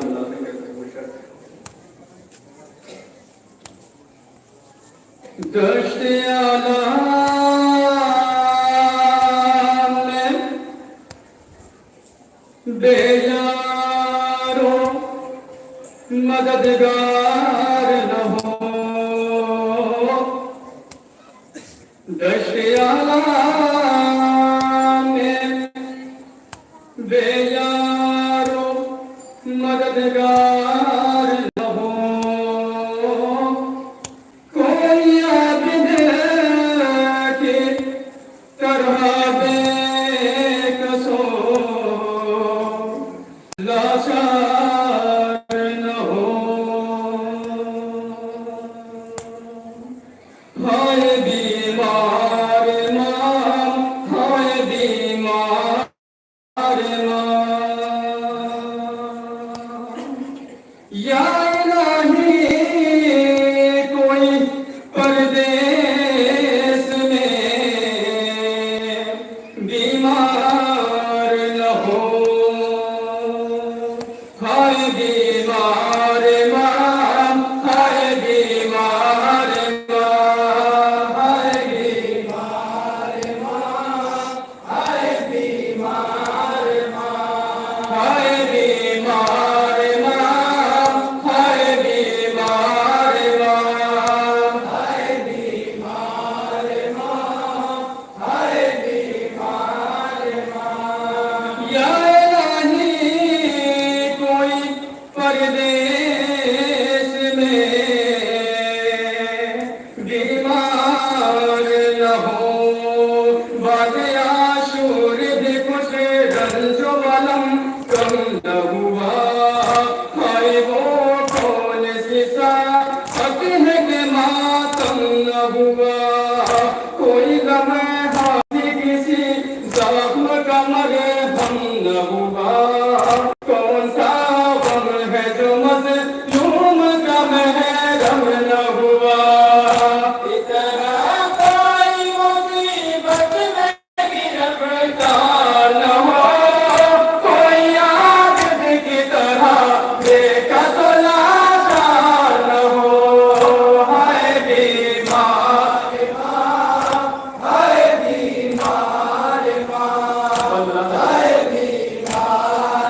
अल्लाह से कहते हैं वो शर्त दश्ते आला में बेयारो मददगार न हो दश्ते आला में बेयारो मददगार न हो कोई आबिद की तरह बेकसो लाचार न हो हाय बीमार मां हाय बीमार या इलाही कोई परदेस में बीमार न हो हाय बीमार मां हाय बीमार मां हाय बीमार मां हाय बीमार मां हाय बीमार मां हाय बीमार मां हाय बीमार मां हाय बीमार मां या इलाही कोई परदेस में बीमार न हो बाद आशूर भी कुछ रंजो वलम कम न हुआ हाय वो कौन सी साथ है कि मातम न हुआ कोई गम हाथी किसी जख्म का मरे हम न हुआ कौन सा गम है जो मज़लूम का महरम न हुआ इतना कोई मुसीबत में गिरफ्तार न हो कोई आबिद की तरह बेकस लाचार न हो हाय बीमार मां हाय बीमार मां हाय बीमार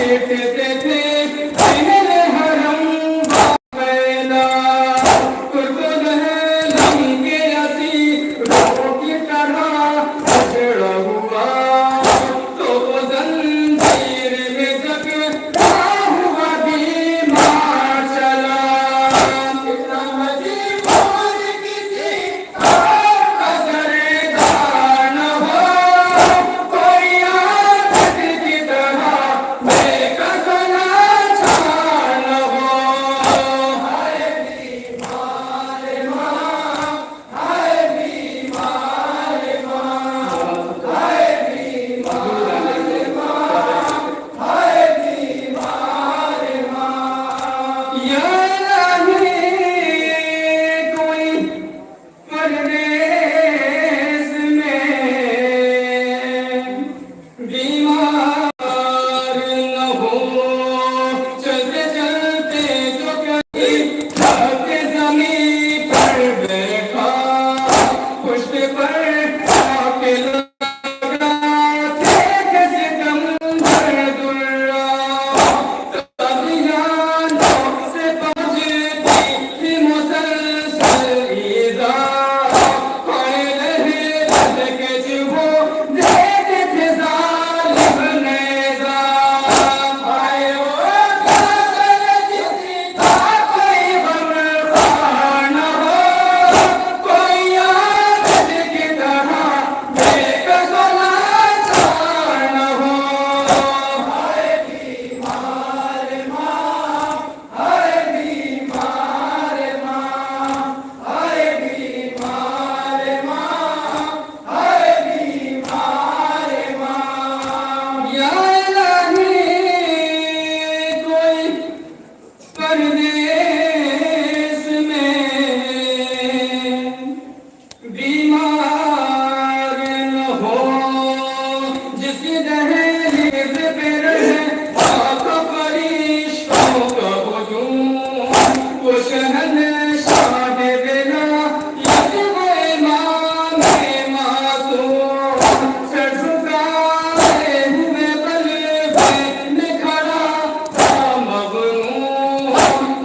बैठते थे पहले हरम बैला कुर्बान के असी रोह की तरह उजड़ा हुआ तो वो जंजीर में जग हुआ बीमार चला इतना अजीब और किसी और का सरदार न हो कोई आदत की तरह बेकस लाचार न हो हाय बीमार माँ हाय बीमार माँ हाय बीमार माँ हाय बीमार माँ या नहीं कोई परदेस में बीमार न हो चलते चलते जो कहीं थक जमीन पर बैठा पुष्ट पर आके लगा थे सितम भर दुर्रा तबियानों से पहुंचती थी मुसलसल ईज़ा कोई लहर लगे जुबो देते थे जालिम नेज़ा आए वो कागल जिसी का कोई गमखार न हो कोई आदत की तरह बेकस लाचार न हो हाय बीमार माँ हाय बीमार माँ हाय बीमार माँ हाय बीमार माँ या इलाही कोई परदेस में बीमार न हो जिसकी दहलीज पे रहे आका फरिश्तों का हुजूम वो शहंशाह बिना यतीम इमाम मासूम सर झुकाए हुए कल्बे में खड़ा था मगनूम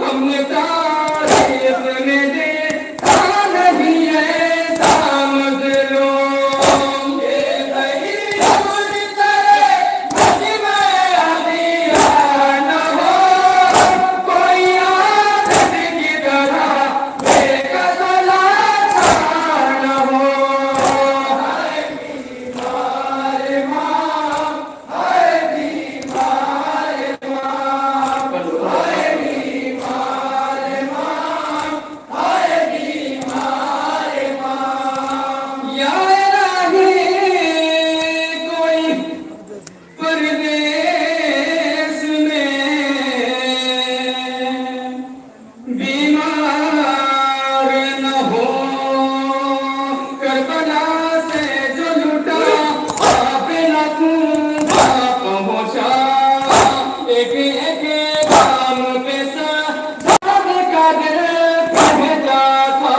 हमने तारीफ में देखा नहीं ऐसा मज़लूम ये कहीं और करे मजमे अदिया न हो कोई आदत की तरह बेकस लाचार न हो हाय बीमार माँ हाय बीमार माँ हाय बीमार माँ हाय बीमार माँ या इलाही कोई परदेस में बीमार न हो करबला से जो लुटा काफिला तूफा पहुंचा एक एक काम पे साथ का दिल पहुंचा था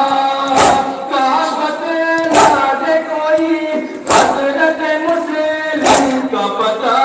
काश बतला दे कोई हसरत मुस्लिम का पता